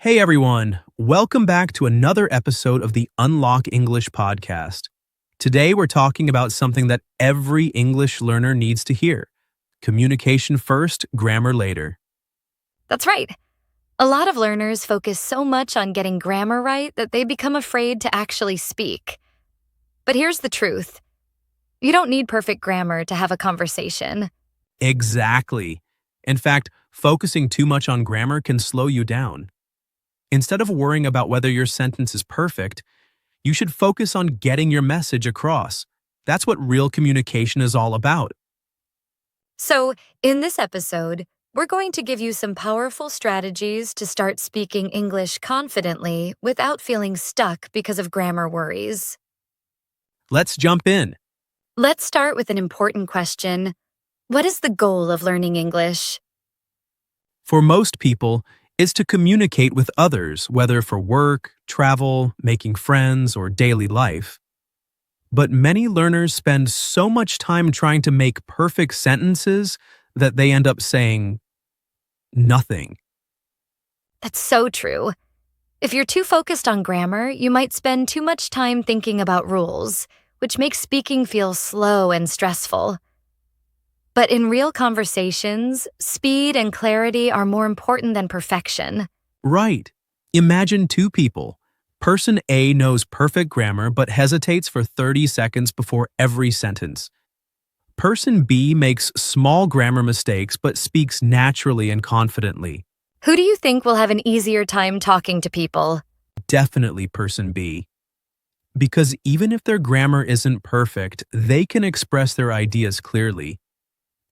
Hey everyone, welcome back to another episode of the Unlock English podcast. Today we're talking about something that every English learner needs to hear. Communication first, grammar later. That's right. A lot of learners focus so much on getting grammar right that they become afraid to actually speak. But here's the truth. You don't need perfect grammar to have a conversation. Exactly. In fact, focusing too much on grammar can slow you down. Instead of worrying about whether your sentence is perfect, you should focus on getting your message across. That's what real communication is all about. So, in this episode, we're going to give you some powerful strategies to start speaking English confidently without feeling stuck because of grammar worries. Let's jump in. Let's start with an important question. What is the goal of learning English? For most people, it's to communicate with others, whether for work, travel, making friends, or daily life. But many learners spend so much time trying to make perfect sentences that they end up saying nothing. That's so true. If you're too focused on grammar, you might spend too much time thinking about rules, which makes speaking feel slow and stressful. But in real conversations, speed and clarity are more important than perfection. Right. Imagine two people. Person A knows perfect grammar but hesitates for 30 seconds before every sentence. Person B makes small grammar mistakes but speaks naturally and confidently. Who do you think will have an easier time talking to people? Definitely person B. Because even if their grammar isn't perfect, they can express their ideas clearly.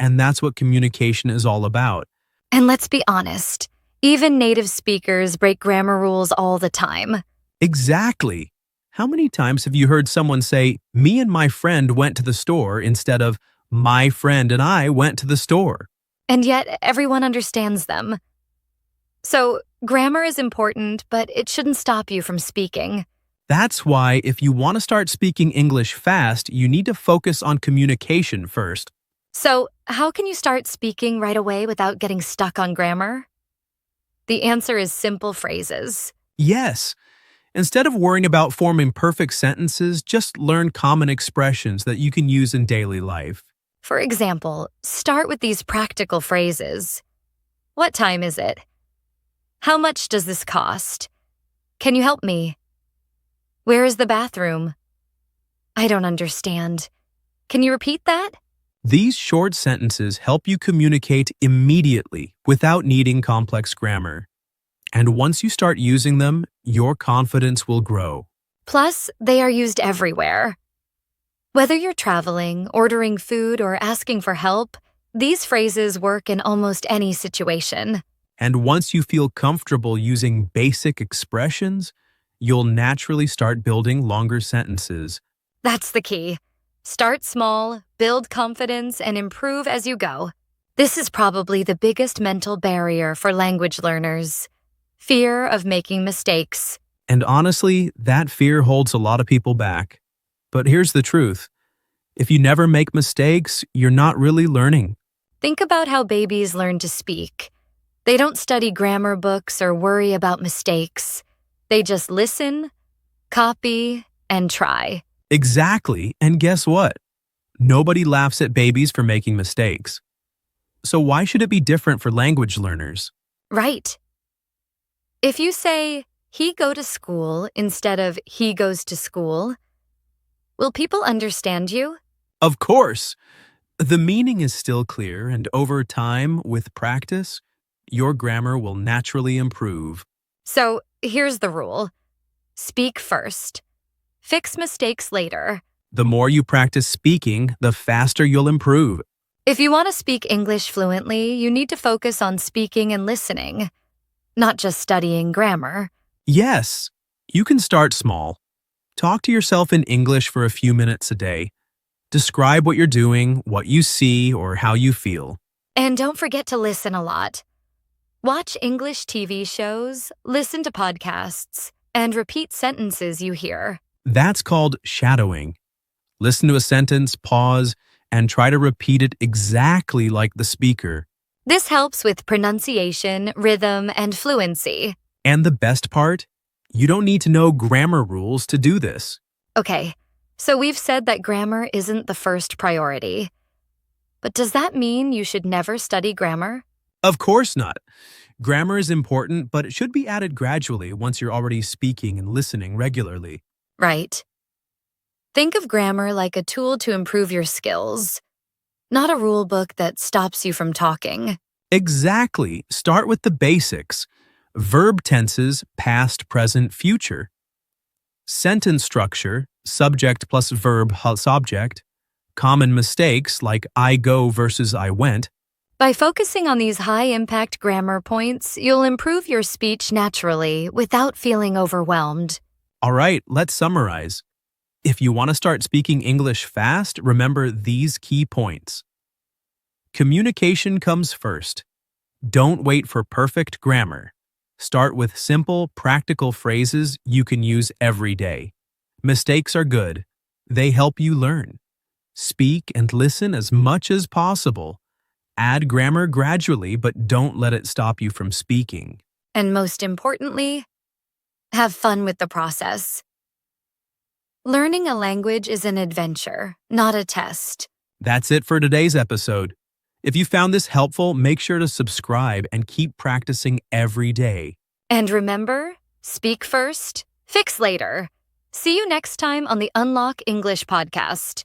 And that's what communication is all about. And let's be honest, even native speakers break grammar rules all the time. Exactly. How many times have you heard someone say, "Me and my friend went to the store," instead of "My friend and I went to the store"? And yet, everyone understands them. So, grammar is important, but it shouldn't stop you from speaking. That's why if you want to start speaking English fast, you need to focus on communication first. So, how can you start speaking right away without getting stuck on grammar? The answer is simple phrases. Yes. Instead of worrying about forming perfect sentences, just learn common expressions that you can use in daily life. For example, start with these practical phrases. What time is it? How much does this cost? Can you help me? Where is the bathroom? I don't understand. Can you repeat that? These short sentences help you communicate immediately without needing complex grammar. And once you start using them, your confidence will grow. Plus, they are used everywhere. Whether you're traveling, ordering food, or asking for help, these phrases work in almost any situation. And once you feel comfortable using basic expressions, you'll naturally start building longer sentences. That's the key. Start small, build confidence, and improve as you go. This is probably the biggest mental barrier for language learners: fear of making mistakes. And honestly, that fear holds a lot of people back. But here's the truth. If you never make mistakes, you're not really learning. Think about how babies learn to speak. They don't study grammar books or worry about mistakes. They just listen, copy, and try. Exactly, and guess what? Nobody laughs at babies for making mistakes. So why should it be different for language learners? Right. If you say, "He go to school," instead of "he goes to school," will people understand you? Of course! The meaning is still clear, and over time, with practice, your grammar will naturally improve. So, here's the rule. Speak first. Fix mistakes later. The more you practice speaking, the faster you'll improve. If you want to speak English fluently, you need to focus on speaking and listening, not just studying grammar. Yes, you can start small. Talk to yourself in English for a few minutes a day. Describe what you're doing, what you see, or how you feel. And don't forget to listen a lot. Watch English TV shows, listen to podcasts, and repeat sentences you hear. That's called shadowing. Listen to a sentence, pause, and try to repeat it exactly like the speaker. This helps with pronunciation, rhythm, and fluency. And the best part? You don't need to know grammar rules to do this. Okay, so we've said that grammar isn't the first priority. But does that mean you should never study grammar? Of course not. Grammar is important, but it should be added gradually once you're already speaking and listening regularly. Right. Think of grammar like a tool to improve your skills, not a rule book that stops you from talking. Exactly. Start with the basics. Verb tenses, past, present, future. Sentence structure, subject plus verb plus object. Common mistakes like I go versus I went. By focusing on these high-impact grammar points, you'll improve your speech naturally without feeling overwhelmed. All right, let's summarize. If you want to start speaking English fast, remember these key points. Communication comes first. Don't wait for perfect grammar. Start with simple, practical phrases you can use every day. Mistakes are good. They help you learn. Speak and listen as much as possible. Add grammar gradually, but don't let it stop you from speaking. And most importantly, have fun with the process. Learning a language is an adventure, not a test. That's it for today's episode. If you found this helpful, make sure to subscribe and keep practicing every day. And remember, speak first, fix later. See you next time on the Unlock English podcast.